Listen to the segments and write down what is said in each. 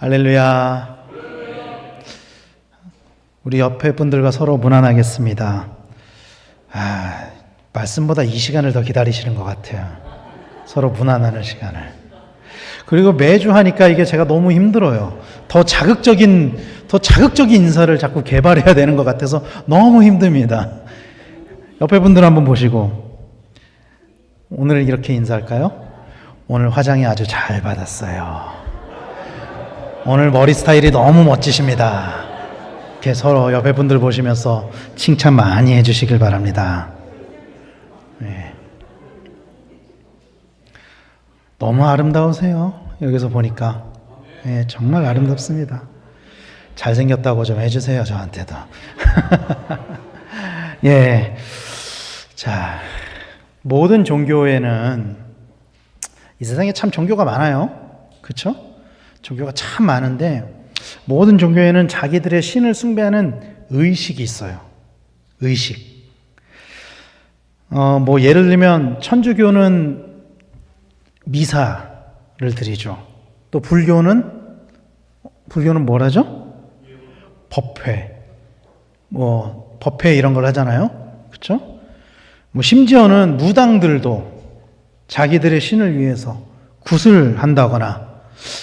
할렐루야. 우리 옆에 분들과 서로 문안하겠습니다. 말씀보다 이 시간을 더 기다리시는 것 같아요. 서로 문안하는 시간을. 그리고 매주 하니까 이게 제가 너무 힘들어요. 더 자극적인 인사를 자꾸 개발해야 되는 것 같아서 너무 힘듭니다. 옆에 분들 한번 보시고, 오늘 이렇게 인사할까요? 오늘 화장이 아주 잘 받았어요. 오늘 머리 스타일이 너무 멋지십니다. 이렇게 서로 옆에 분들 보시면서 칭찬 많이 해주시길 바랍니다. 네. 너무 아름다우세요. 여기서 보니까. 네, 정말 아름답습니다. 잘생겼다고 좀 해주세요, 저한테도. 예. 자, 모든 종교에는 이 세상에 참 종교가 많아요. 그렇죠? 종교가 참 많은데 모든 종교에는 자기들의 신을 숭배하는 의식이 있어요. 의식. 뭐 예를 들면 천주교는 미사를 드리죠. 또 불교는 뭐라죠? 법회. 뭐 법회 이런 걸 하잖아요. 그렇죠? 뭐 심지어는 무당들도 자기들의 신을 위해서 굿을 한다거나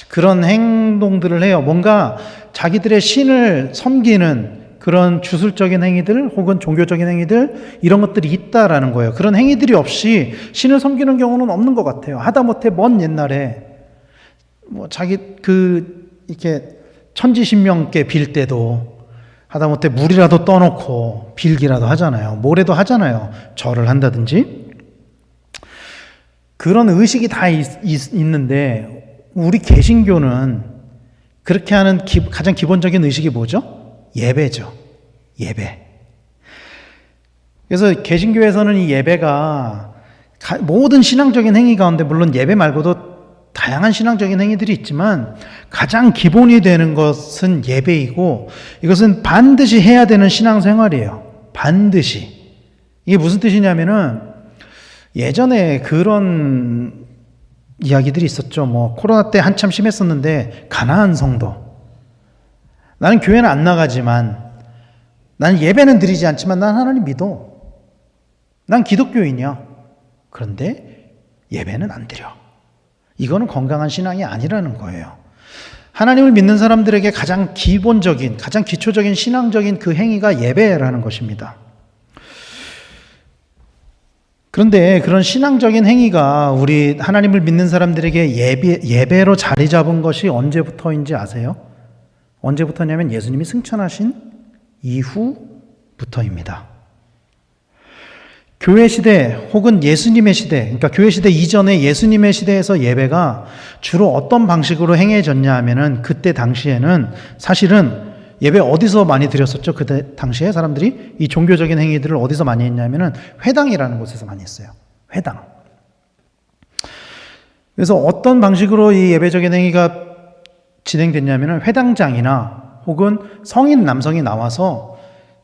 그런 행동들을 해요. 뭔가 자기들의 신을 섬기는 그런 주술적인 행위들 혹은 종교적인 행위들 이런 것들이 있다라는 거예요. 그런 행위들이 없이 신을 섬기는 경우는 없는 것 같아요. 하다못해 먼 옛날에 뭐 이렇게 천지신명께 빌 때도 하다못해 물이라도 떠놓고 빌기라도 하잖아요. 뭐라도 하잖아요. 절을 한다든지. 그런 의식이 다 있는데 우리 개신교는 그렇게 하는 가장 기본적인 의식이 뭐죠? 예배죠. 예배. 그래서 개신교에서는 이 예배가 모든 신앙적인 행위 가운데 물론 예배 말고도 다양한 신앙적인 행위들이 있지만 가장 기본이 되는 것은 예배이고 이것은 반드시 해야 되는 신앙생활이에요. 반드시. 이게 무슨 뜻이냐면은 예전에 그런 이야기들이 있었죠. 뭐 코로나 때 한참 심했었는데 가난한 성도. 나는 교회는 안 나가지만 나는 예배는 드리지 않지만 난 하나님 믿어. 난 기독교인이야. 그런데 예배는 안 드려. 이거는 건강한 신앙이 아니라는 거예요. 하나님을 믿는 사람들에게 가장 기본적인, 가장 기초적인 신앙적인 그 행위가 예배라는 것입니다. 그런데 그런 신앙적인 행위가 우리 하나님을 믿는 사람들에게 예배로 자리 잡은 것이 언제부터인지 아세요? 언제부터냐면 예수님이 승천하신 이후부터입니다. 교회 시대 혹은 예수님의 시대, 그러니까 교회 시대 이전에 예수님의 시대에서 예배가 주로 어떤 방식으로 행해졌냐 하면은 그때 당시에는 사실은 예배 어디서 많이 드렸었죠? 그때 당시에 사람들이 이 종교적인 행위들을 어디서 많이 했냐면은 회당이라는 곳에서 많이 했어요. 회당. 그래서 어떤 방식으로 이 예배적인 행위가 진행됐냐면은 회당장이나 혹은 성인 남성이 나와서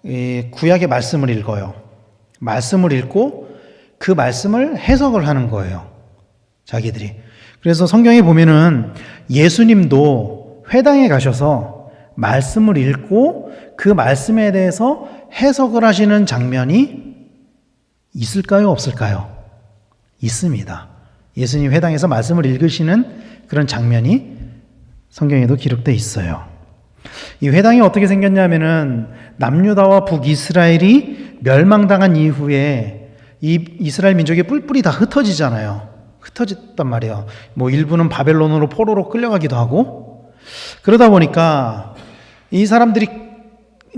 이 구약의 말씀을 읽어요. 말씀을 읽고 그 말씀을 해석을 하는 거예요. 자기들이. 그래서 성경에 보면은 예수님도 회당에 가셔서 말씀을 읽고 그 말씀에 대해서 해석을 하시는 장면이 있을까요? 없을까요? 있습니다. 예수님 회당에서 말씀을 읽으시는 그런 장면이 성경에도 기록되어 있어요. 이 회당이 어떻게 생겼냐면은 남유다와 북이스라엘이 멸망당한 이후에 이 이스라엘 민족이 뿔뿔이 다 흩어지잖아요. 흩어졌단 말이에요. 뭐 일부는 바벨론으로 포로로 끌려가기도 하고 그러다 보니까 이 사람들이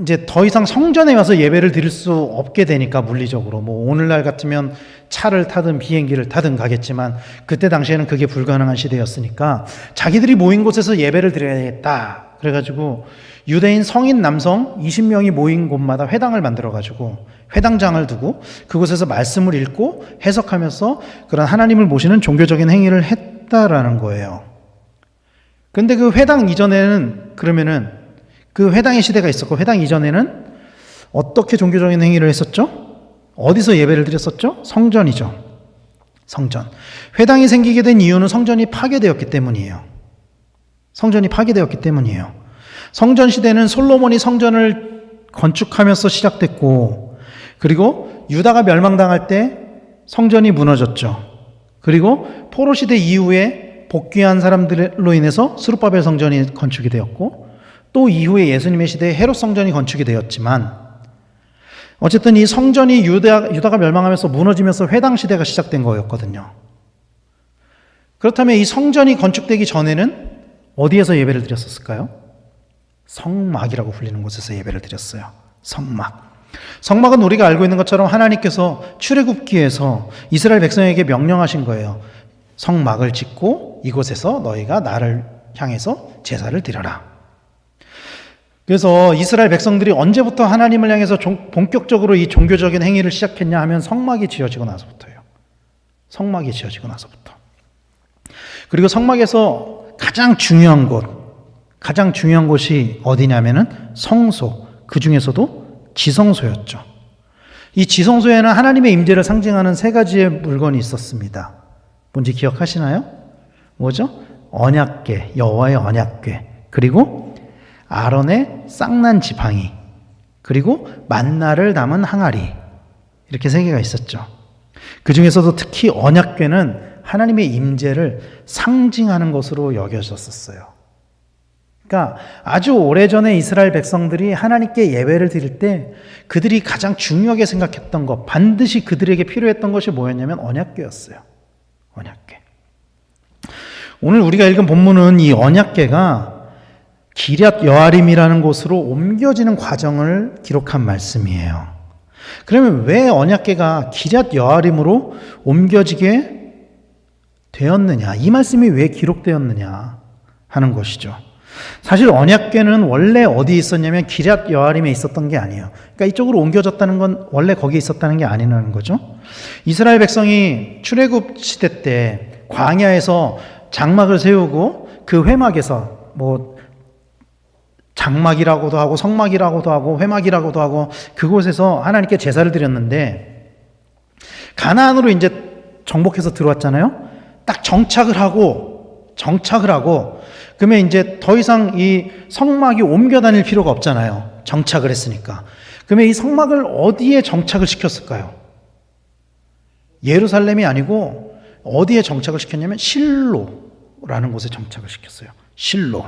이제 더 이상 성전에 와서 예배를 드릴 수 없게 되니까 물리적으로 뭐 오늘날 같으면 차를 타든 비행기를 타든 가겠지만 그때 당시에는 그게 불가능한 시대였으니까 자기들이 모인 곳에서 예배를 드려야겠다. 그래가지고 유대인 성인 남성 20명이 모인 곳마다 회당을 만들어가지고 회당장을 두고 그곳에서 말씀을 읽고 해석하면서 그런 하나님을 모시는 종교적인 행위를 했다라는 거예요. 근데 그 회당 이전에는 그러면은 그 회당의 시대가 있었고 회당 이전에는 어떻게 종교적인 행위를 했었죠? 어디서 예배를 드렸었죠? 성전이죠. 성전. 회당이 생기게 된 이유는 성전이 파괴되었기 때문이에요. 성전이 파괴되었기 때문이에요. 성전 시대는 솔로몬이 성전을 건축하면서 시작됐고, 그리고 유다가 멸망당할 때 성전이 무너졌죠. 그리고 포로 시대 이후에 복귀한 사람들로 인해서 스룹바벨 성전이 건축이 되었고, 또 이후에 예수님의 시대에 헤롯 성전이 건축이 되었지만, 어쨌든 이 성전이 유다가 멸망하면서 무너지면서 회당 시대가 시작된 거였거든요. 그렇다면 이 성전이 건축되기 전에는 어디에서 예배를 드렸었을까요? 성막이라고 불리는 곳에서 예배를 드렸어요. 성막. 성막은 우리가 알고 있는 것처럼 하나님께서 출애굽기에서 이스라엘 백성에게 명령하신 거예요. 성막을 짓고 이곳에서 너희가 나를 향해서 제사를 드려라. 그래서 이스라엘 백성들이 언제부터 하나님을 향해서 본격적으로 이 종교적인 행위를 시작했냐 하면 성막이 지어지고 나서부터예요. 성막이 지어지고 나서부터. 그리고 성막에서 가장 중요한 곳이 어디냐면은 성소, 그 중에서도 지성소였죠. 이 지성소에는 하나님의 임재를 상징하는 세 가지의 물건이 있었습니다. 뭔지 기억하시나요? 뭐죠? 언약궤, 여호와의 언약궤, 그리고 아론의 쌍난 지팡이, 그리고 만나를 담은 항아리, 이렇게 세 개가 있었죠. 그 중에서도 특히 언약궤는 하나님의 임재를 상징하는 것으로 여겨졌었어요. 그러니까 아주 오래전에 이스라엘 백성들이 하나님께 예배를 드릴 때 그들이 가장 중요하게 생각했던 것, 반드시 그들에게 필요했던 것이 뭐였냐면 언약궤였어요. 언약궤. 오늘 우리가 읽은 본문은 이 언약궤가 기럇 여아림이라는 곳으로 옮겨지는 과정을 기록한 말씀이에요. 그러면 왜 언약궤가 기럇 여아림으로 옮겨지게 되었느냐, 이 말씀이 왜 기록되었느냐 하는 것이죠. 사실 언약궤는 원래 어디 있었냐면 기럇 여아림에 있었던 게 아니에요. 그러니까 이쪽으로 옮겨졌다는 건 원래 거기에 있었다는 게 아니라는 거죠. 이스라엘 백성이 출애굽 시대 때 광야에서 장막을 세우고 그 회막에서 뭐 장막이라고도 하고 성막이라고도 하고 회막이라고도 하고 그곳에서 하나님께 제사를 드렸는데, 가나안으로 이제 정복해서 들어왔잖아요. 딱 정착을 하고 그러면 이제 더 이상 이 성막이 옮겨 다닐 필요가 없잖아요. 정착을 했으니까. 그러면 이 성막을 어디에 정착을 시켰을까요? 예루살렘이 아니고 어디에 정착을 시켰냐면 실로라는 곳에 정착을 시켰어요. 실로.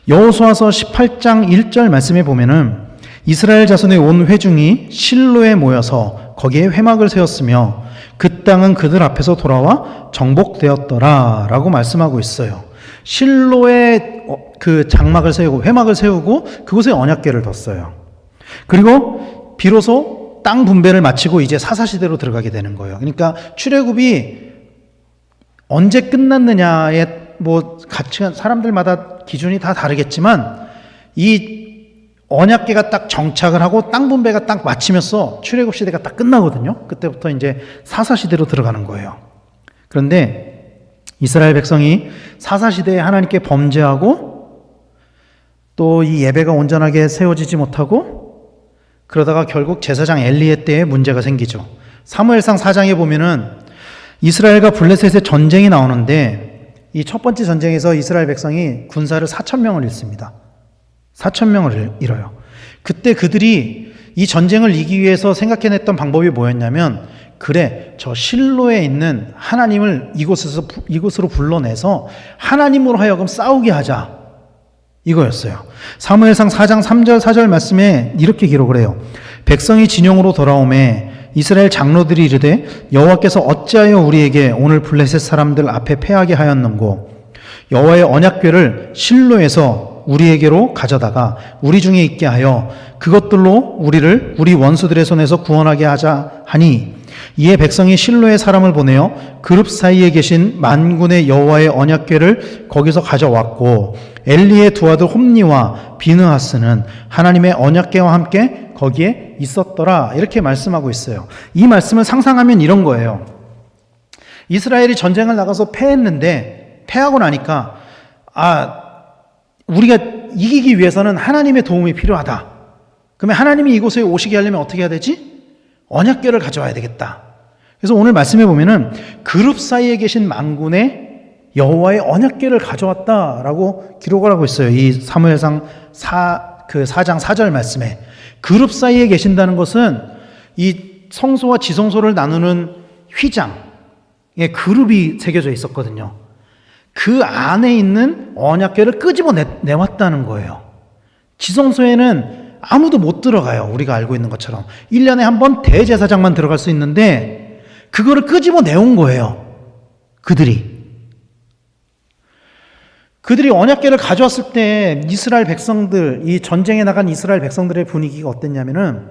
여호수아서 18장 1절 말씀에 보면은 이스라엘 자손의 온 회중이 실로에 모여서 거기에 회막을 세웠으며 그 땅은 그들 앞에서 돌아와 정복되었더라 라고 말씀하고 있어요. 실로에 그 장막을 세우고 회막을 세우고 그곳에 언약궤를 뒀어요. 그리고 비로소 땅 분배를 마치고 이제 사사시대로 들어가게 되는 거예요. 그러니까 출애굽이 언제 끝났느냐에 뭐 같이 사람들마다 기준이 다 다르겠지만 이 언약궤가 딱 정착을 하고 땅 분배가 딱 마치면서 출애굽 시대가 딱 끝나거든요. 그때부터 이제 사사시대로 들어가는 거예요. 그런데 이스라엘 백성이 사사시대에 하나님께 범죄하고 또 이 예배가 온전하게 세워지지 못하고 그러다가 결국 제사장 엘리의 때에 문제가 생기죠. 사무엘상 4장에 보면은 이스라엘과 블레셋의 전쟁이 나오는데 이 첫 번째 전쟁에서 이스라엘 백성이 군사를 4,000명을 잃습니다. 4,000명을 잃어요. 그때 그들이 이 전쟁을 이기기 위해서 생각해냈던 방법이 뭐였냐면, 그래, 저 실로에 있는 하나님을 이곳으로 불러내서 하나님으로 하여금 싸우게 하자, 이거였어요. 사무엘상 4장 3절 4절 말씀에 이렇게 기록을 해요. 백성이 진영으로 돌아오매 이스라엘 장로들이 이르되 여호와께서 어찌하여 우리에게 오늘 블레셋 사람들 앞에 패하게 하였는고, 여호와의 언약궤를 실로에서 우리에게로 가져다가 우리 중에 있게 하여 그것들로 우리를 우리 원수들의 손에서 구원하게 하자 하니, 이에 백성이 실로에 사람을 보내어 그룹 사이에 계신 만군의 여호와의 언약궤를 거기서 가져왔고, 엘리의 두 아들 홈니와 비느하스는 하나님의 언약궤와 함께 거기에 있었더라, 이렇게 말씀하고 있어요. 이 말씀을 상상하면 이런 거예요. 이스라엘이 전쟁을 나가서 패했는데, 패하고 나니까 우리가 이기기 위해서는 하나님의 도움이 필요하다. 그러면 하나님이 이곳에 오시게 하려면 어떻게 해야 되지? 언약궤를 가져와야 되겠다. 그래서 오늘 말씀해 보면은 그룹 사이에 계신 만군의 여호와의 언약궤를 가져왔다라고 기록을 하고 있어요. 이 사무엘상 4장 4절 말씀에. 그룹 사이에 계신다는 것은 이 성소와 지성소를 나누는 휘장에 그룹이 새겨져 있었거든요. 그 안에 있는 언약궤를 끄집어 내왔다는 거예요. 지성소에는 아무도 못 들어가요. 우리가 알고 있는 것처럼 1년에 한 번 대제사장만 들어갈 수 있는데 그거를 끄집어 내온 거예요. 그들이 언약궤를 가져왔을 때 이스라엘 백성들, 이 전쟁에 나간 이스라엘 백성들의 분위기가 어땠냐면은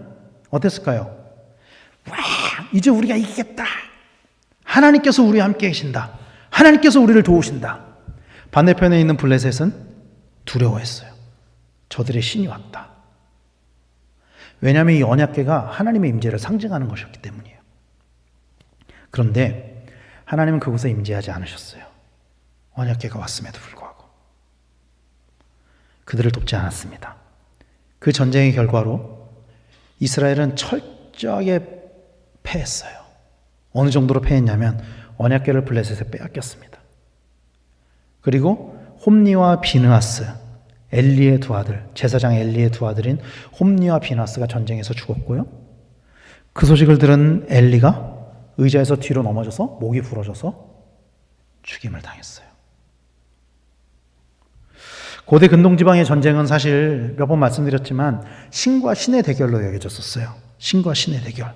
어땠을까요? 와, 이제 우리가 이기겠다. 하나님께서 우리와 함께 계신다. 하나님께서 우리를 도우신다. 반대편에 있는 블레셋은 두려워했어요. 저들의 신이 왔다. 왜냐하면 이 언약궤가 하나님의 임재를 상징하는 것이었기 때문이에요. 그런데 하나님은 그곳에 임재하지 않으셨어요. 언약궤가 왔음에도 불구하고 그들을 돕지 않았습니다. 그 전쟁의 결과로 이스라엘은 철저하게 패했어요. 어느 정도로 패했냐면 언약궤를 블레셋에 빼앗겼습니다. 그리고 홈니와 비느하스, 엘리의 두 아들, 제사장 엘리의 두 아들인 홈니와 비느하스가 전쟁에서 죽었고요. 그 소식을 들은 엘리가 의자에서 뒤로 넘어져서 목이 부러져서 죽임을 당했어요. 고대 근동지방의 전쟁은 사실 몇 번 말씀드렸지만 신과 신의 대결로 여겨졌었어요. 신과 신의 대결.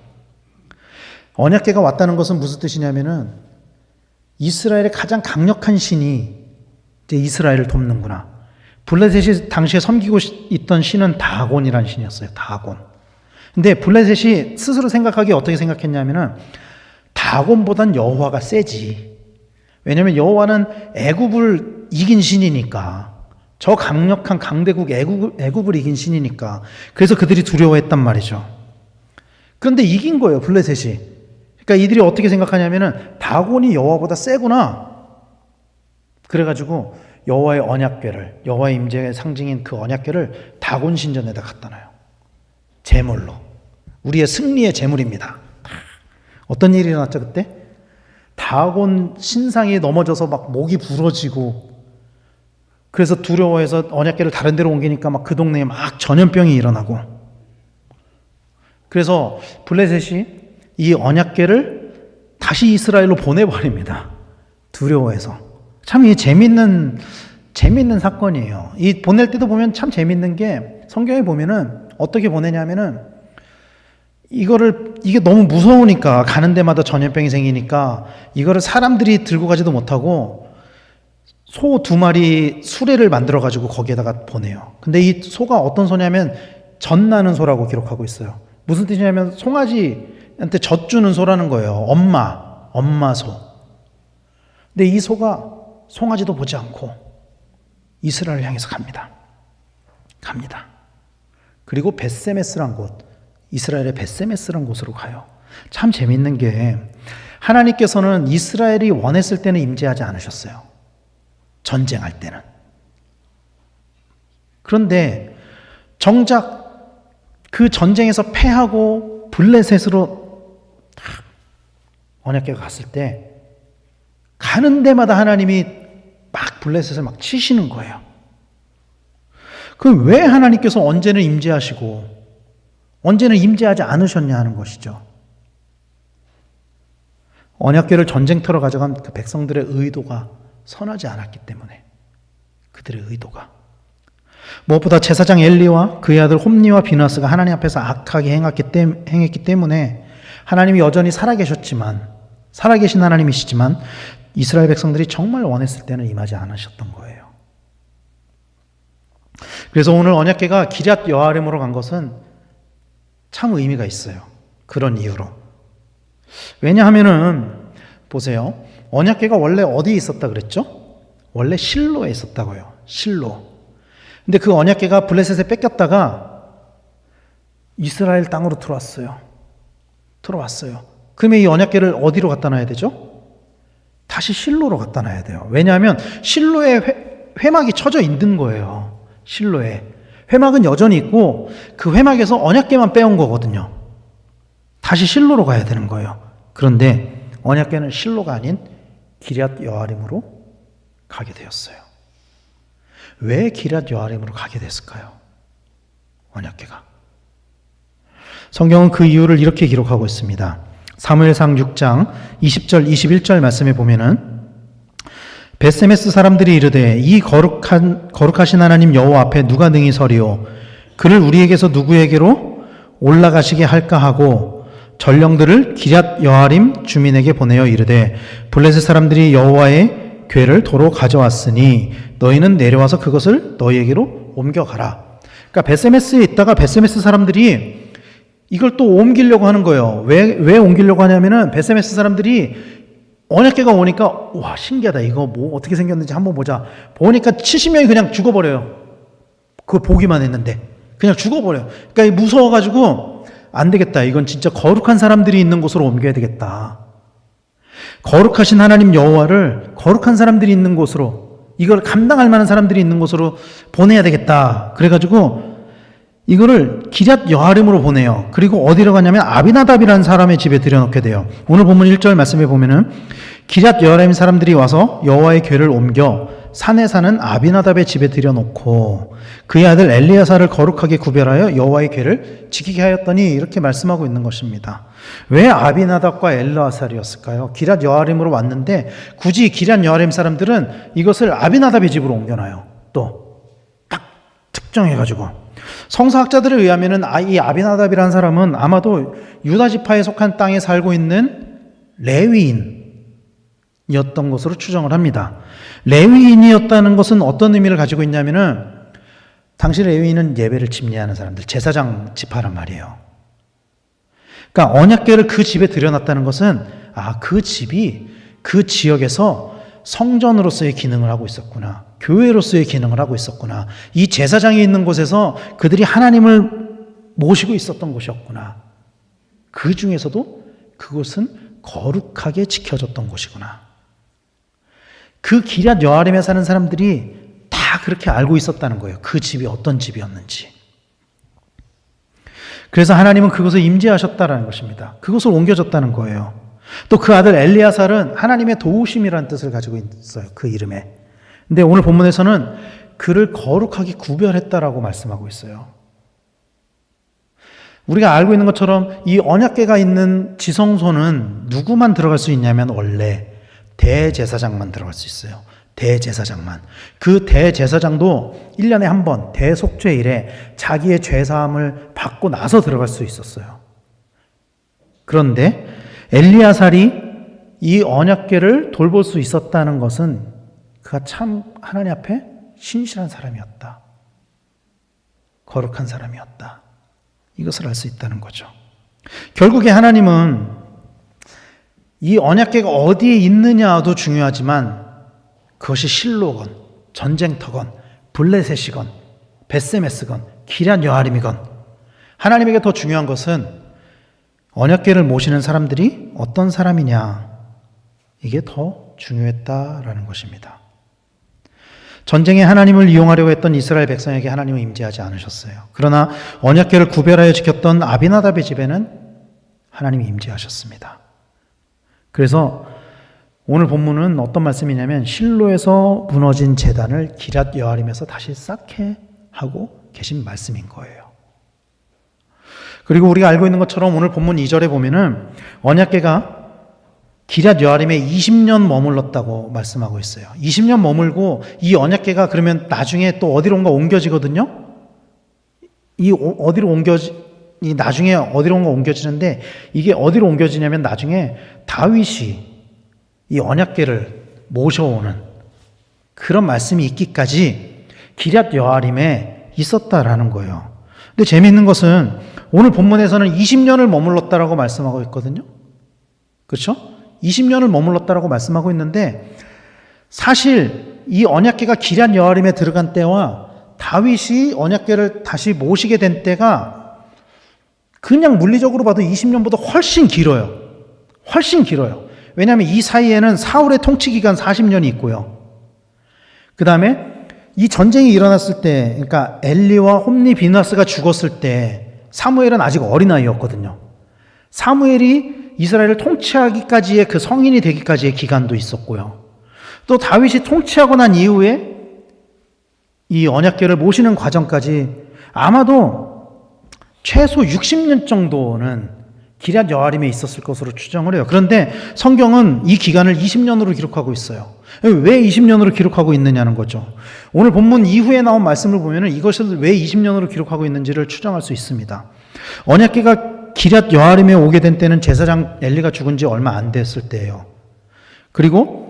언약궤가 왔다는 것은 무슨 뜻이냐면은 이스라엘의 가장 강력한 신이 이제 이스라엘을 돕는구나. 블레셋이 당시에 섬기고 있던 신은 다곤이라는 신이었어요. 다곤. 근데 블레셋이 스스로 생각하기에 어떻게 생각했냐면은 다곤보단 여호와가 세지. 왜냐하면 여호와는 애굽을 이긴 신이니까. 저 강력한 강대국 애굽을 이긴 신이니까. 그래서 그들이 두려워했단 말이죠. 그런데 이긴 거예요, 블레셋이. 그러니까 이들이 어떻게 생각하냐면은 다곤이 여호와보다 세구나. 그래가지고 여호와의 언약궤를, 여호와의 임재의 상징인 그 언약궤를 다곤 신전에다 갖다 놔요. 제물로. 우리의 승리의 제물입니다. 어떤 일이 일어났죠 그때? 다곤 신상이 넘어져서 막 목이 부러지고, 그래서 두려워해서 언약궤를 다른 데로 옮기니까 막 그 동네에 막 전염병이 일어나고, 그래서 블레셋이 이 언약궤를 다시 이스라엘로 보내버립니다. 두려워해서. 참 이게 재밌는 사건이에요. 이 보낼 때도 보면 참 재밌는 게 성경에 보면은 어떻게 보내냐면은 이게 너무 무서우니까 가는 데마다 전염병이 생기니까 이거를 사람들이 들고 가지도 못하고 소 2마리 수레를 만들어 가지고 거기에다가 보내요. 근데 이 소가 어떤 소냐면 젖 나는 소라고 기록하고 있어요. 무슨 뜻이냐면 송아지한테 젖 주는 소라는 거예요. 엄마 소. 근데 이 소가 송아지도 보지 않고 이스라엘을 향해서 갑니다. 그리고 벳세메스란 곳, 이스라엘의 벳세메스란 곳으로 가요. 참 재밌는 게 하나님께서는 이스라엘이 원했을 때는 임재하지 않으셨어요. 전쟁할 때는. 그런데 정작 그 전쟁에서 패하고 블레셋으로 언약궤가 갔을 때 가는 데마다 하나님이 막 블레셋을 막 치시는 거예요. 그럼 왜 하나님께서 언제는 임재하시고 언제는 임재하지 않으셨냐 하는 것이죠. 언약궤를 전쟁터로 가져간 그 백성들의 의도가 선하지 않았기 때문에, 그들의 의도가. 무엇보다 제사장 엘리와 그의 아들 홈니와 비느하스가 하나님 앞에서 악하게 행했기 때문에 하나님이 여전히 살아계신 하나님이시지만 이스라엘 백성들이 정말 원했을 때는 임하지 않으셨던 거예요. 그래서 오늘 언약궤가 기럇 여아림으로 간 것은 참 의미가 있어요. 그런 이유로. 왜냐하면은 보세요. 언약궤가 원래 어디에 있었다 그랬죠? 원래 실로에 있었다고요. 실로. 근데 그 언약궤가 블레셋에 뺏겼다가 이스라엘 땅으로 들어왔어요. 그러면 이 언약궤를 어디로 갖다 놔야 되죠? 다시 실로로 갖다 놔야 돼요. 왜냐하면 실로에 회막이 쳐져 있는 거예요. 실로에. 회막은 여전히 있고 그 회막에서 언약궤만 빼온 거거든요. 다시 실로로 가야 되는 거예요. 그런데 언약궤는 실로가 아닌 기럇 여아림으로 가게 되었어요. 왜 기럇 여아림으로 가게 됐을까요? 언약궤가. 성경은 그 이유를 이렇게 기록하고 있습니다. 사무엘상 6장 20절 21절 말씀에 보면은 벳세메스 사람들이 이르되 이 거룩하신 하나님 여호와 앞에 누가 능히 서리오 그를 우리에게서 누구에게로 올라가시게 할까 하고 전령들을 기럇 여아림 주민에게 보내어 이르되 블레셋 사람들이 여호와의 궤를 도로 가져왔으니 너희는 내려와서 그것을 너희에게로 옮겨가라. 그러니까 벳세메스에 있다가 벳세메스 사람들이 이걸 또 옮기려고 하는 거예요. 왜 옮기려고 하냐면은 벳세메스 사람들이 언약궤가 오니까 와 신기하다. 이거 뭐 어떻게 생겼는지 한번 보자. 보니까 70명이 그냥 죽어버려요. 그거 보기만 했는데 그냥 죽어버려요. 그러니까 무서워가지고 안 되겠다. 이건 진짜 거룩한 사람들이 있는 곳으로 옮겨야 되겠다. 거룩하신 하나님 여호와를 거룩한 사람들이 있는 곳으로 이걸 감당할 만한 사람들이 있는 곳으로 보내야 되겠다. 그래가지고 이거를 기럇 여아림으로 보내요. 그리고 어디로 가냐면 아비나답이라는 사람의 집에 들여놓게 돼요. 오늘 본문 1절 말씀에 보면은 기럇 여아림 사람들이 와서 여호와의 궤를 옮겨 산에 사는 아비나답의 집에 들여놓고 그의 아들 엘리야사를 거룩하게 구별하여 여호와의 궤를 지키게 하였더니 이렇게 말씀하고 있는 것입니다. 왜 아비나답과 엘리야사였을까요? 기럇 여아림으로 왔는데 굳이 기럇 여아림 사람들은 이것을 아비나답의 집으로 옮겨놔요. 또 딱 특정해가지고 성서학자들에 의하면은 이 아비나답이라는 사람은 아마도 유다 지파에 속한 땅에 살고 있는 레위인이었던 것으로 추정을 합니다. 레위인이었다는 것은 어떤 의미를 가지고 있냐면은 당시 레위인은 예배를 집례하는 사람들, 제사장 지파란 말이에요. 그러니까 언약궤를 그 집에 들여놨다는 것은 그 집이 그 지역에서 성전으로서의 기능을 하고 있었구나. 교회로서의 기능을 하고 있었구나. 이 제사장이 있는 곳에서 그들이 하나님을 모시고 있었던 곳이었구나. 그 중에서도 그곳은 거룩하게 지켜졌던 곳이구나. 그 기럇 여아림에 사는 사람들이 다 그렇게 알고 있었다는 거예요. 그 집이 어떤 집이었는지. 그래서 하나님은 그것을 임재하셨다라는 것입니다. 그것을 옮겨줬다는 거예요. 또 그 아들 엘리야살은 하나님의 도우심이라는 뜻을 가지고 있어요. 그 이름에. 근데 오늘 본문에서는 그를 거룩하게 구별했다라고 말씀하고 있어요. 우리가 알고 있는 것처럼 이 언약궤가 있는 지성소는 누구만 들어갈 수 있냐면 원래 대제사장만 들어갈 수 있어요. 대제사장만. 그 대제사장도 1년에 한 번 대속죄일에 자기의 죄사함을 받고 나서 들어갈 수 있었어요. 그런데 엘리야살이 이 언약궤를 돌볼 수 있었다는 것은 그가 참 하나님 앞에 신실한 사람이었다. 거룩한 사람이었다. 이것을 알 수 있다는 거죠. 결국에 하나님은 이 언약궤가 어디에 있느냐도 중요하지만 그것이 실로건, 전쟁터건, 블레셋이건, 벳세메스건, 기럇 여아림이건 하나님에게 더 중요한 것은 언약궤를 모시는 사람들이 어떤 사람이냐 이게 더 중요했다라는 것입니다. 전쟁에 하나님을 이용하려고 했던 이스라엘 백성에게 하나님은 임재하지 않으셨어요. 그러나 언약궤를 구별하여 지켰던 아비나답의 집에는 하나님이 임재하셨습니다. 그래서 오늘 본문은 어떤 말씀이냐면 실로에서 무너진 제단을 기럇 여아림에서 다시 쌓게 하고 계신 말씀인 거예요. 그리고 우리가 알고 있는 것처럼 오늘 본문 2절에 보면은 언약궤가 기럇 여아림에 20년 머물렀다고 말씀하고 있어요. 20년 머물고 이 언약궤가 그러면 나중에 또 어디론가 옮겨지거든요. 나중에 어디론가 옮겨지는데 이게 어디로 옮겨지냐면 나중에 다윗이 이 언약궤를 모셔오는 그런 말씀이 있기까지 기럇 여아림에 있었다라는 거예요. 근데 재미있는 것은 오늘 본문에서는 20년을 머물렀다라고 말씀하고 있거든요. 그렇죠? 20년을 머물렀다라고 말씀하고 있는데 사실 이 언약궤가 기럇 여아림에 들어간 때와 다윗이 언약궤를 다시 모시게 된 때가 그냥 물리적으로 봐도 20년보다 훨씬 길어요. 훨씬 길어요. 왜냐하면 이 사이에는 사울의 통치 기간 40년이 있고요. 그 다음에 이 전쟁이 일어났을 때, 그러니까 엘리와 홈리 비느하스가 죽었을 때 사무엘은 아직 어린아이였거든요. 사무엘이 이스라엘을 통치하기까지의 그 성인이 되기까지의 기간도 있었고요. 또 다윗이 통치하고 난 이후에 이 언약궤를 모시는 과정까지 아마도 최소 60년 정도는 기럇 여아림에 있었을 것으로 추정을 해요. 그런데 성경은 이 기간을 20년으로 기록하고 있어요. 왜 20년으로 기록하고 있느냐는 거죠. 오늘 본문 이후에 나온 말씀을 보면 이것을 왜 20년으로 기록하고 있는지를 추정할 수 있습니다. 언약궤가 기럇 여아림에 오게 된 때는 제사장 엘리가 죽은 지 얼마 안 됐을 때예요. 그리고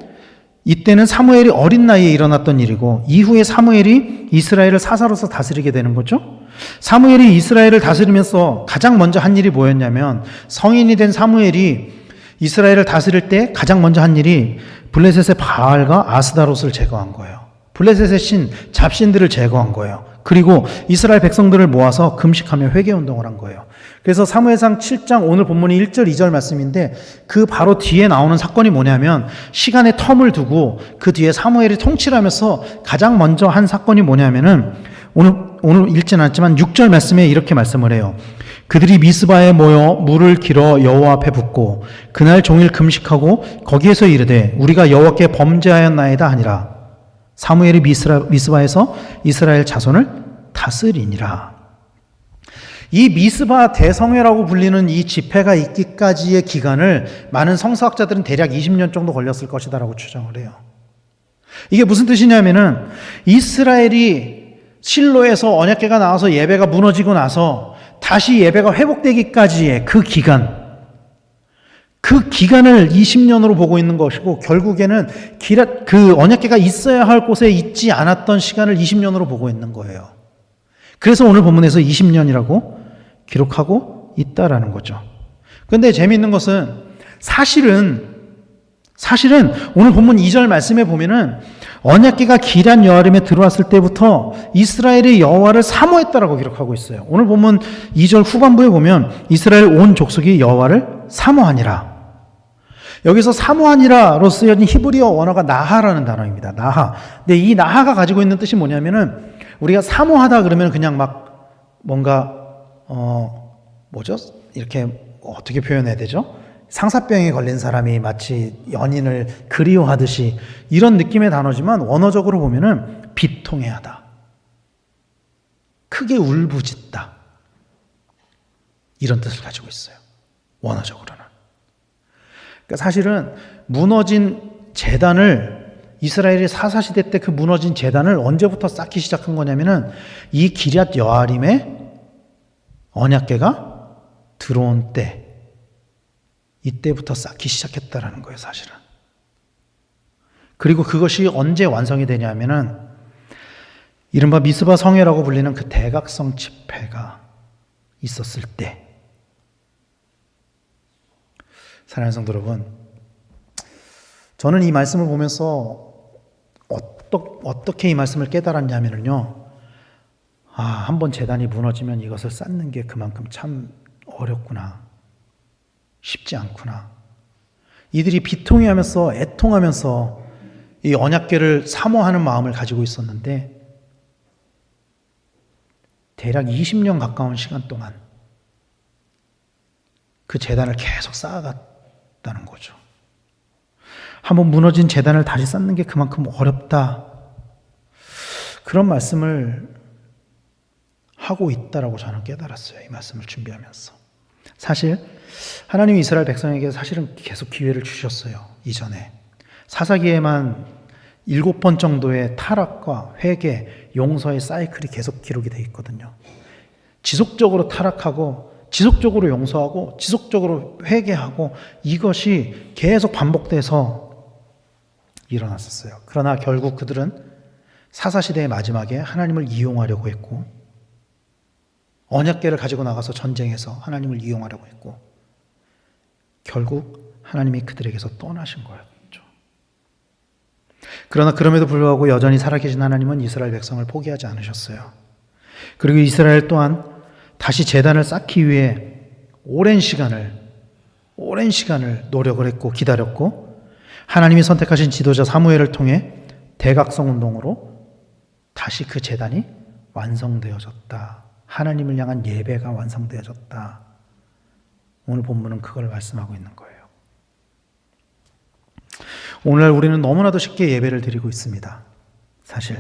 이때는 사무엘이 어린 나이에 일어났던 일이고 이후에 사무엘이 이스라엘을 사사로서 다스리게 되는 거죠. 사무엘이 이스라엘을 다스리면서 가장 먼저 한 일이 뭐였냐면 성인이 된 사무엘이 이스라엘을 다스릴 때 가장 먼저 한 일이 블레셋의 바알과 아스다롯을 제거한 거예요. 블레셋의 신, 잡신들을 제거한 거예요. 그리고 이스라엘 백성들을 모아서 금식하며 회개운동을 한 거예요. 그래서 사무엘상 7장 오늘 본문이 1절 2절 말씀인데 그 바로 뒤에 나오는 사건이 뭐냐면 시간의 텀을 두고 그 뒤에 사무엘이 통치를 하면서 가장 먼저 한 사건이 뭐냐면은 오늘 읽지는 않았지만 6절 말씀에 이렇게 말씀을 해요. 그들이 미스바에 모여 물을 길어 여호와 앞에 붓고 그날 종일 금식하고 거기에서 이르되 우리가 여호와께 범죄하였나이다 하니라. 사무엘이 미스바에서 이스라엘 자손을 다스리니라. 이 미스바 대성회라고 불리는 이 집회가 있기까지의 기간을 많은 성서학자들은 대략 20년 정도 걸렸을 것이다라고 추정을 해요. 이게 무슨 뜻이냐면은 이스라엘이 실로에서 언약궤가 나와서 예배가 무너지고 나서 다시 예배가 회복되기까지의 그 기간을 20년으로 보고 있는 것이고 결국에는 그 언약궤가 있어야 할 곳에 있지 않았던 시간을 20년으로 보고 있는 거예요. 그래서 오늘 본문에서 20년이라고 기록하고 있다라는 거죠. 그런데 재미있는 것은 사실은 오늘 본문 2절 말씀에 보면은 언약궤가 기럇 여아림에 들어왔을 때부터 이스라엘이 여호와를 사모했다라고 기록하고 있어요. 오늘 본문 2절 후반부에 보면 이스라엘 온 족속이 여호와를 사모하니라. 여기서 사모하니라로 쓰여진 히브리어 원어가 나하라는 단어입니다. 나하. 근데 이 나하가 가지고 있는 뜻이 뭐냐면은 우리가 사모하다 그러면 그냥 막 뭔가 이렇게 어떻게 표현해야 되죠? 상사병에 걸린 사람이 마치 연인을 그리워하듯이 이런 느낌의 단어지만 원어적으로 보면은 비통해하다, 크게 울부짖다 이런 뜻을 가지고 있어요. 원어적으로는. 그러니까 사실은 무너진 제단을 이스라엘이 사사시대 때 그 무너진 제단을 언제부터 쌓기 시작한 거냐면은 이 기럇 여아림에 언약궤가 들어온 때 이때부터 쌓기 시작했다라는 거예요, 사실은. 그리고 그것이 언제 완성이 되냐면은 이른바 미스바 성회라고 불리는 그 대각성 집회가 있었을 때. 사랑하는 성도 여러분, 저는 이 말씀을 보면서 어떻게 이 말씀을 깨달았냐면요, 한번 제단이 무너지면 이것을 쌓는 게 그만큼 참 어렵구나, 쉽지 않구나. 이들이 비통해하면서 애통하면서 이 언약궤를 사모하는 마음을 가지고 있었는데 대략 20년 가까운 시간 동안 그 제단을 계속 쌓아갔다는 거죠. 한번 무너진 제단을 다시 쌓는 게 그만큼 어렵다, 그런 말씀을 하고 있다라고 저는 깨달았어요. 이 말씀을 준비하면서. 사실 하나님이 이스라엘 백성에게 사실은 계속 기회를 주셨어요. 이전에 사사기에만 7번 정도의 타락과 회개, 용서의 사이클이 계속 기록이 되어 있거든요. 지속적으로 타락하고 지속적으로 용서하고 지속적으로 회개하고 이것이 계속 반복돼서 일어났었어요. 그러나 결국 그들은 사사시대의 마지막에 하나님을 이용하려고 했고 언약궤를 가지고 나가서 전쟁에서 하나님을 이용하려고 했고 결국 하나님이 그들에게서 떠나신 거였죠. 그러나 그럼에도 불구하고 여전히 살아계신 하나님은 이스라엘 백성을 포기하지 않으셨어요. 그리고 이스라엘 또한 다시 제단을 쌓기 위해 오랜 시간을 노력을 했고 기다렸고 하나님이 선택하신 지도자 사무엘을 통해 대각성 운동으로 다시 그 제단이 완성되어졌다. 하나님을 향한 예배가 완성되어졌다. 오늘 본문은 그걸 말씀하고 있는 거예요. 오늘날 우리는 너무나도 쉽게 예배를 드리고 있습니다. 사실.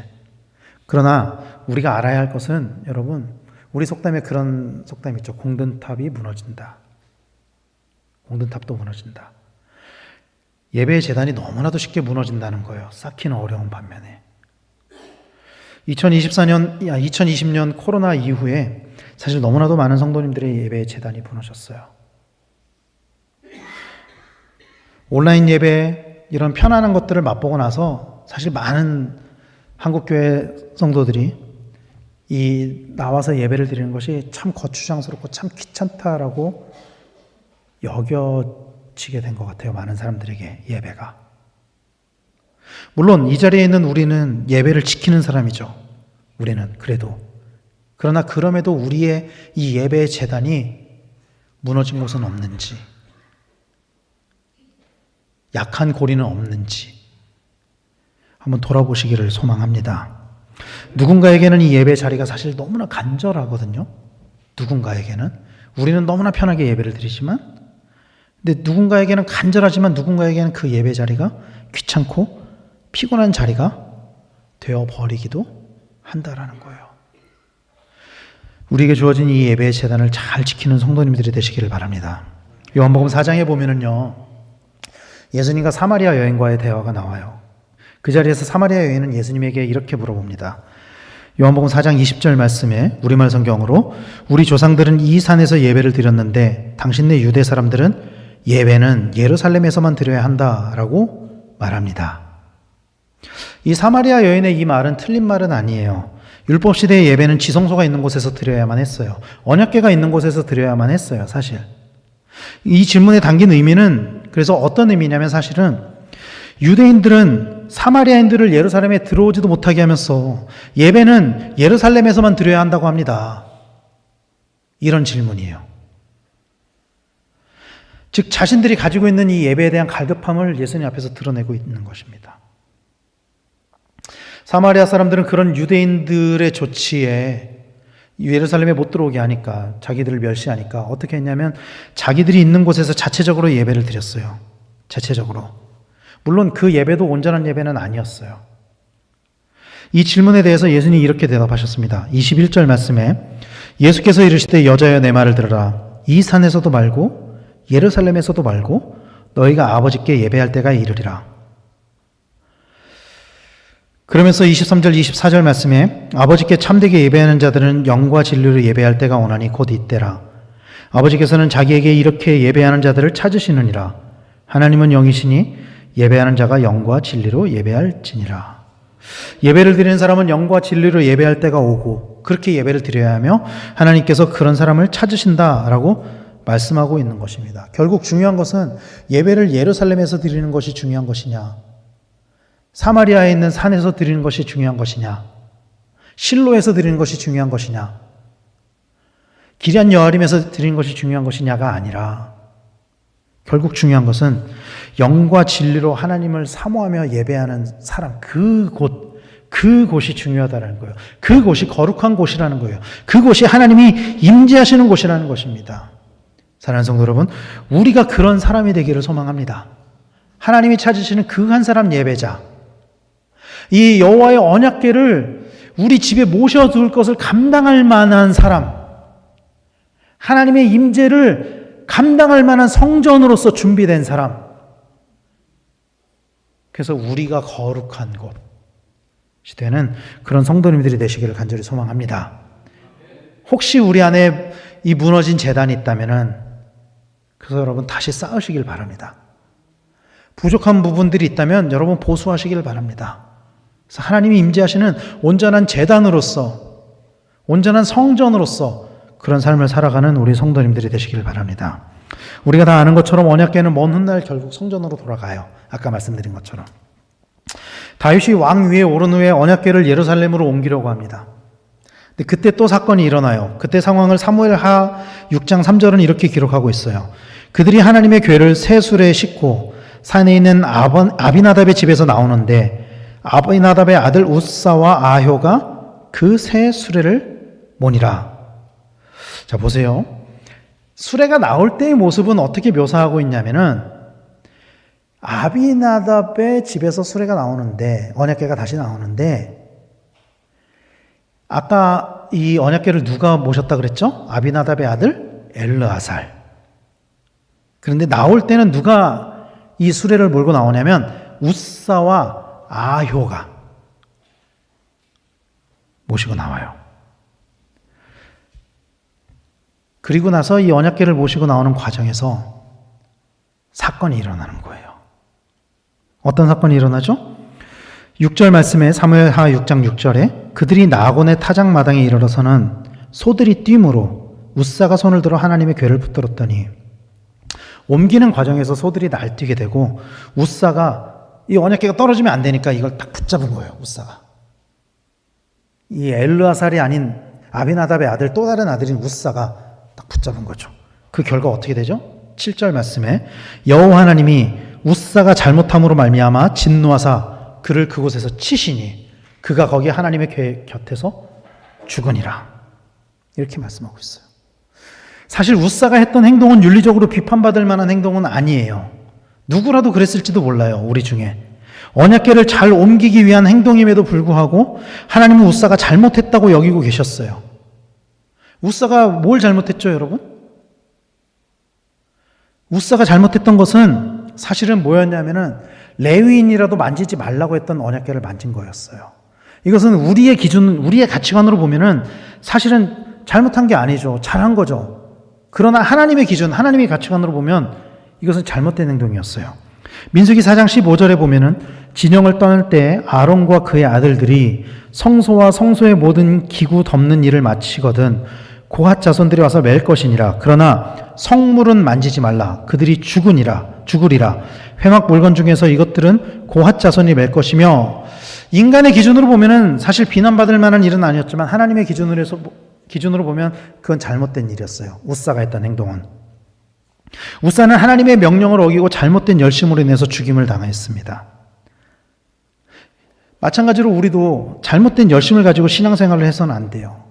그러나 우리가 알아야 할 것은 여러분, 우리 속담에 그런 속담이 있죠. 공든탑이 무너진다. 공든탑도 무너진다. 예배의 재단이 너무나도 쉽게 무너진다는 거예요. 쌓기는 어려운 반면에. 2020년 코로나 이후에 사실 너무나도 많은 성도님들의 예배의 재단이 무너졌어요. 온라인 예배, 이런 편안한 것들을 맛보고 나서 사실 많은 한국교회 성도들이 나와서 예배를 드리는 것이 참 거추장스럽고 참 귀찮다라고 여겨지게 된 것 같아요. 많은 사람들에게 예배가. 물론 이 자리에 있는 우리는 예배를 지키는 사람이죠. 우리는 그래도. 그러나 그럼에도 우리의 이 예배의 재단이 무너진 곳은 없는지, 약한 고리는 없는지 한번 돌아보시기를 소망합니다. 누군가에게는 이 예배 자리가 사실 너무나 간절하거든요. 누군가에게는. 우리는 너무나 편하게 예배를 드리지만, 근데 누군가에게는 간절하지만 누군가에게는 그 예배 자리가 귀찮고 피곤한 자리가 되어버리기도 한다라는 거예요. 우리에게 주어진 이 예배의 재단을 잘 지키는 성도님들이 되시기를 바랍니다. 요한복음 4장에 보면은요, 예수님과 사마리아 여인과의 대화가 나와요. 그 자리에서 사마리아 여인은 예수님에게 이렇게 물어봅니다. 요한복음 4장 20절 말씀에 우리말 성경으로 우리 조상들은 이 산에서 예배를 드렸는데 당신네 유대 사람들은 예배는 예루살렘에서만 드려야 한다라고 말합니다. 이 사마리아 여인의 이 말은 틀린 말은 아니에요. 율법 시대의 예배는 지성소가 있는 곳에서 드려야만 했어요. 언약궤가 있는 곳에서 드려야만 했어요. 사실. 이 질문에 담긴 의미는 그래서 어떤 의미냐면 사실은 유대인들은 사마리아인들을 예루살렘에 들어오지도 못하게 하면서 예배는 예루살렘에서만 드려야 한다고 합니다. 이런 질문이에요. 즉 자신들이 가지고 있는 이 예배에 대한 갈급함을 예수님 앞에서 드러내고 있는 것입니다. 사마리아 사람들은 그런 유대인들의 조치에 예루살렘에 못 들어오게 하니까, 자기들을 멸시하니까 어떻게 했냐면 자기들이 있는 곳에서 자체적으로 예배를 드렸어요. 자체적으로. 물론 그 예배도 온전한 예배는 아니었어요. 이 질문에 대해서 예수님이 이렇게 대답하셨습니다. 21절 말씀에 예수께서 이르시되 여자여 내 말을 들으라. 이 산에서도 말고 예루살렘에서도 말고 너희가 아버지께 예배할 때가 이르리라. 그러면서 23절 24절 말씀에 아버지께 참되게 예배하는 자들은 영과 진리로 예배할 때가 오나니 곧 이때라. 아버지께서는 자기에게 이렇게 예배하는 자들을 찾으시느니라. 하나님은 영이시니 예배하는 자가 영과 진리로 예배할지니라. 예배를 드리는 사람은 영과 진리로 예배할 때가 오고 그렇게 예배를 드려야 하며 하나님께서 그런 사람을 찾으신다라고 말씀하고 있는 것입니다. 결국 중요한 것은 예배를 예루살렘에서 드리는 것이 중요한 것이냐, 사마리아에 있는 산에서 드리는 것이 중요한 것이냐, 실로에서 드리는 것이 중요한 것이냐, 기럇 여아림에서 드리는 것이 중요한 것이냐가 아니라 결국 중요한 것은 영과 진리로 하나님을 사모하며 예배하는 사람, 그곳이 중요하다는 거예요. 그곳이 거룩한 곳이라는 거예요. 그곳이 하나님이 임재하시는 곳이라는 것입니다. 사랑하는 성도 여러분, 우리가 그런 사람이 되기를 소망합니다. 하나님이 찾으시는 그 한 사람 예배자, 이 여호와의 언약궤를 우리 집에 모셔둘 것을 감당할 만한 사람, 하나님의 임재를 감당할 만한 성전으로서 준비된 사람, 그래서 우리가 거룩한 곳이 되는 그런 성도님들이 되시기를 간절히 소망합니다. 혹시 우리 안에 이 무너진 재단이 있다면은 그래서 여러분 다시 쌓으시길 바랍니다. 부족한 부분들이 있다면 여러분 보수하시길 바랍니다. 그래서 하나님이 임재하시는 온전한 재단으로서, 온전한 성전으로서 그런 삶을 살아가는 우리 성도님들이 되시길 바랍니다. 우리가 다 아는 것처럼 언약궤는 먼 훗날 결국 성전으로 돌아가요. 아까 말씀드린 것처럼. 다윗이 왕 위에 오른 후에 언약궤를 예루살렘으로 옮기려고 합니다. 근데 그때 또 사건이 일어나요. 그때 상황을 사무엘하 6장 3절은 이렇게 기록하고 있어요. 그들이 하나님의 궤를 새 수레에 싣고 산에 있는 아비나답의 집에서 나오는데 아비나답의 아들 우사와 아효가 그 새 수레를 모니라. 자, 보세요. 수레가 나올 때의 모습은 어떻게 묘사하고 있냐면은 아비나답의 집에서 수레가 나오는데, 언약궤가 다시 나오는데, 아까 이 언약궤를 누가 모셨다 그랬죠? 아비나답의 아들 엘르아살. 그런데 나올 때는 누가 이 수레를 몰고 나오냐면 우사와 아효가 모시고 나와요. 그리고 나서 이 언약궤를 모시고 나오는 과정에서 사건이 일어나는 거예요. 어떤 사건이 일어나죠? 6절 말씀에 사무엘하 6장 6절에 그들이 나곤의 타작마당에 이르러서는 소들이 뛰므로 우사가 손을 들어 하나님의 궤를 붙들었더니 옮기는 과정에서 소들이 날뛰게 되고 우사가 이 언약궤가 떨어지면 안 되니까 이걸 딱 붙잡은 거예요. 우사가. 이 엘르아살이 아닌 아비나답의 아들 또 다른 아들인 우사가 딱 붙잡은 거죠. 그 결과 어떻게 되죠? 7절 말씀에 여호와 하나님이 우사가 잘못함으로 말미암아 진노하사 그를 그곳에서 치시니 그가 거기 하나님의 궤 곁에서 죽으니라. 이렇게 말씀하고 있어요. 사실 우사가 했던 행동은 윤리적으로 비판받을 만한 행동은 아니에요. 누구라도 그랬을지도 몰라요. 우리 중에. 언약궤를 잘 옮기기 위한 행동임에도 불구하고 하나님은 우사가 잘못했다고 여기고 계셨어요. 우사가 뭘 잘못했죠, 여러분? 우사가 잘못했던 것은 사실은 뭐였냐면은 레위인이라도 만지지 말라고 했던 언약궤를 만진 거였어요. 이것은 우리의 기준, 우리의 가치관으로 보면은 사실은 잘못한 게 아니죠. 잘한 거죠. 그러나 하나님의 기준, 하나님의 가치관으로 보면 이것은 잘못된 행동이었어요. 민수기 4장 15절에 보면은 진영을 떠날 때 아론과 그의 아들들이 성소와 성소의 모든 기구 덮는 일을 마치거든 고핫 자손들이 와서 맬 것이니라. 그러나 성물은 만지지 말라. 그들이 죽으리라. 회막 물건 중에서 이것들은 고핫 자손이 맬 것이며, 인간의 기준으로 보면은 사실 비난받을 만한 일은 아니었지만 하나님의 기준으로 보면 그건 잘못된 일이었어요. 우사가 했던 행동은. 우사는 하나님의 명령을 어기고 잘못된 열심으로 인해서 죽임을 당했습니다. 마찬가지로 우리도 잘못된 열심을 가지고 신앙생활을 해서는 안 돼요.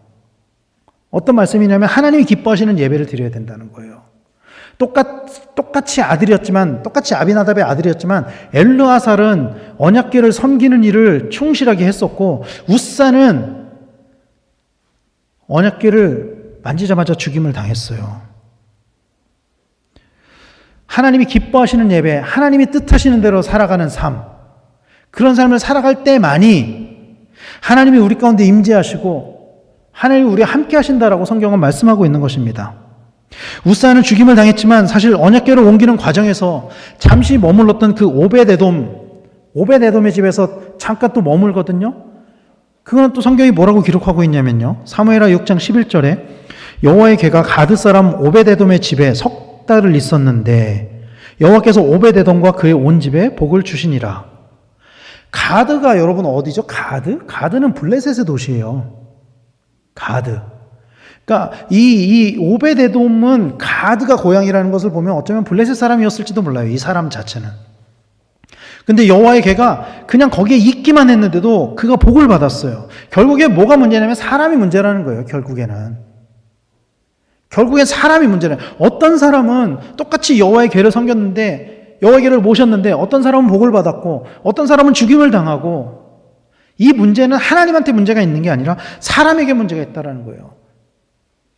어떤 말씀이냐면 하나님이 기뻐하시는 예배를 드려야 된다는 거예요. 똑같이 아비나답의 아들이었지만 엘르아살은 언약궤를 섬기는 일을 충실하게 했었고 우사는 언약궤를 만지자마자 죽임을 당했어요. 하나님이 기뻐하시는 예배, 하나님이 뜻하시는 대로 살아가는 삶, 그런 삶을 살아갈 때만이 하나님이 우리 가운데 임재하시고 하나님이 우리와 함께 하신다라고 성경은 말씀하고 있는 것입니다. 우사는 죽임을 당했지만 사실 언약궤를 옮기는 과정에서 잠시 머물렀던 그 오벳에돔의 집에서 잠깐 또 머물거든요. 그건 또 성경이 뭐라고 기록하고 있냐면요. 사무엘하 6장 11절에 여호와의 궤가 가드 사람 오벳에돔의 집에 석 달을 있었는데 여호와께서 오벳에돔과 그의 온 집에 복을 주시니라. 가드가 여러분 어디죠? 가드는 블레셋의 도시예요. 가드. 그러니까 이 오벳에돔은 가드가 고향이라는 것을 보면 어쩌면 블레셋 사람이었을지도 몰라요. 이 사람 자체는. 근데 여호와의 궤가 그냥 거기에 있기만 했는데도 그가 복을 받았어요. 결국에 뭐가 문제냐면 사람이 문제라는 거예요. 결국엔 사람이 문제는. 어떤 사람은 똑같이 여호와의 궤를 섬겼는데 여호와의 궤를 모셨는데 어떤 사람은 복을 받았고 어떤 사람은 죽임을 당하고, 이 문제는 하나님한테 문제가 있는 게 아니라 사람에게 문제가 있다는 거예요.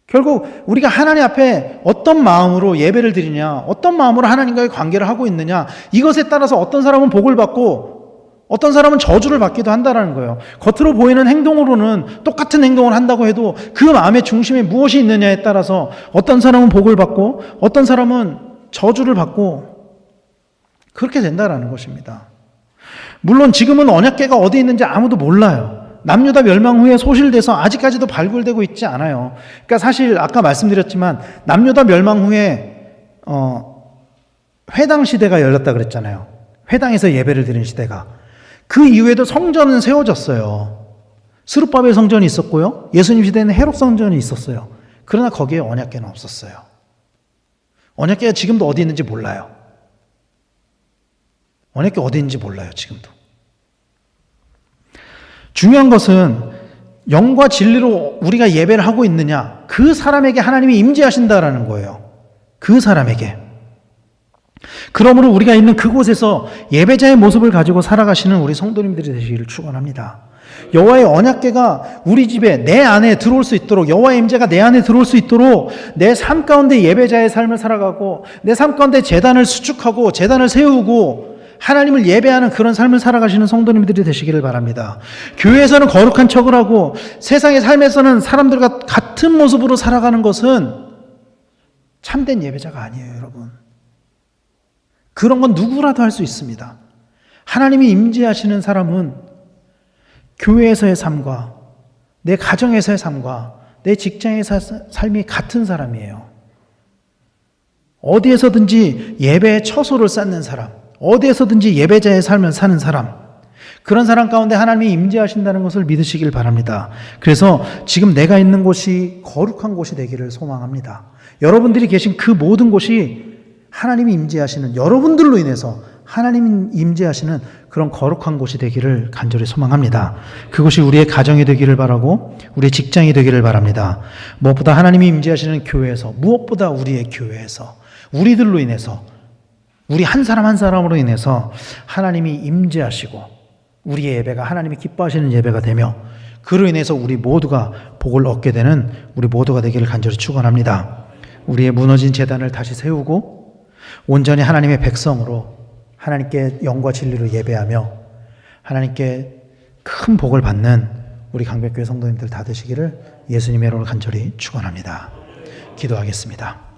결국 우리가 하나님 앞에 어떤 마음으로 예배를 드리냐, 어떤 마음으로 하나님과의 관계를 하고 있느냐, 이것에 따라서 어떤 사람은 복을 받고 어떤 사람은 저주를 받기도 한다는 거예요. 겉으로 보이는 행동으로는 똑같은 행동을 한다고 해도 그 마음의 중심에 무엇이 있느냐에 따라서 어떤 사람은 복을 받고 어떤 사람은 저주를 받고 그렇게 된다는 것입니다. 물론 지금은 언약궤가 어디 있는지 아무도 몰라요. 남유다 멸망 후에 소실돼서 아직까지도 발굴되고 있지 않아요. 그러니까 사실 아까 말씀드렸지만 남유다 멸망 후에 회당 시대가 열렸다 그랬잖아요. 회당에서 예배를 드리는 시대가. 그 이후에도 성전은 세워졌어요. 스룹바벨 성전이 있었고요. 예수님 시대에는 헤롯 성전이 있었어요. 그러나 거기에 언약궤는 없었어요. 언약궤가 지금도 어디 있는지 몰라요. 언약궤 어디 있는지 몰라요. 지금도. 중요한 것은 영과 진리로 우리가 예배를 하고 있느냐, 그 사람에게 하나님이 임재하신다라는 거예요. 그 사람에게. 그러므로 우리가 있는 그곳에서 예배자의 모습을 가지고 살아가시는 우리 성도님들이 되시기를 축원합니다. 여호와의 언약궤가 우리 집에 내 안에 들어올 수 있도록, 여호와의 임재가 내 안에 들어올 수 있도록 내 삶 가운데 예배자의 삶을 살아가고 내 삶 가운데 제단을 수축하고 제단을 세우고 하나님을 예배하는 그런 삶을 살아가시는 성도님들이 되시기를 바랍니다. 교회에서는 거룩한 척을 하고 세상의 삶에서는 사람들과 같은 모습으로 살아가는 것은 참된 예배자가 아니에요, 여러분. 그런 건 누구라도 할 수 있습니다. 하나님이 임재하시는 사람은 교회에서의 삶과 내 가정에서의 삶과 내 직장에서의 삶이 같은 사람이에요. 어디에서든지 예배의 처소를 쌓는 사람, 어디에서든지 예배자의 삶을 사는 사람, 그런 사람 가운데 하나님이 임재하신다는 것을 믿으시길 바랍니다. 그래서 지금 내가 있는 곳이 거룩한 곳이 되기를 소망합니다. 여러분들이 계신 그 모든 곳이 하나님이 임재하시는, 여러분들로 인해서 하나님이 임재하시는 그런 거룩한 곳이 되기를 간절히 소망합니다. 그것이 우리의 가정이 되기를 바라고 우리의 직장이 되기를 바랍니다. 무엇보다 하나님이 임재하시는 교회에서, 무엇보다 우리의 교회에서, 우리들로 인해서, 우리 한 사람 한 사람으로 인해서 하나님이 임재하시고 우리의 예배가 하나님이 기뻐하시는 예배가 되며 그로 인해서 우리 모두가 복을 얻게 되는 우리 모두가 되기를 간절히 축원합니다. 우리의 무너진 제단을 다시 세우고 온전히 하나님의 백성으로 하나님께 영과 진리로 예배하며 하나님께 큰 복을 받는 우리 강백교회 성도님들 다 되시기를 예수님의 이름으로 간절히 축원합니다. 기도하겠습니다.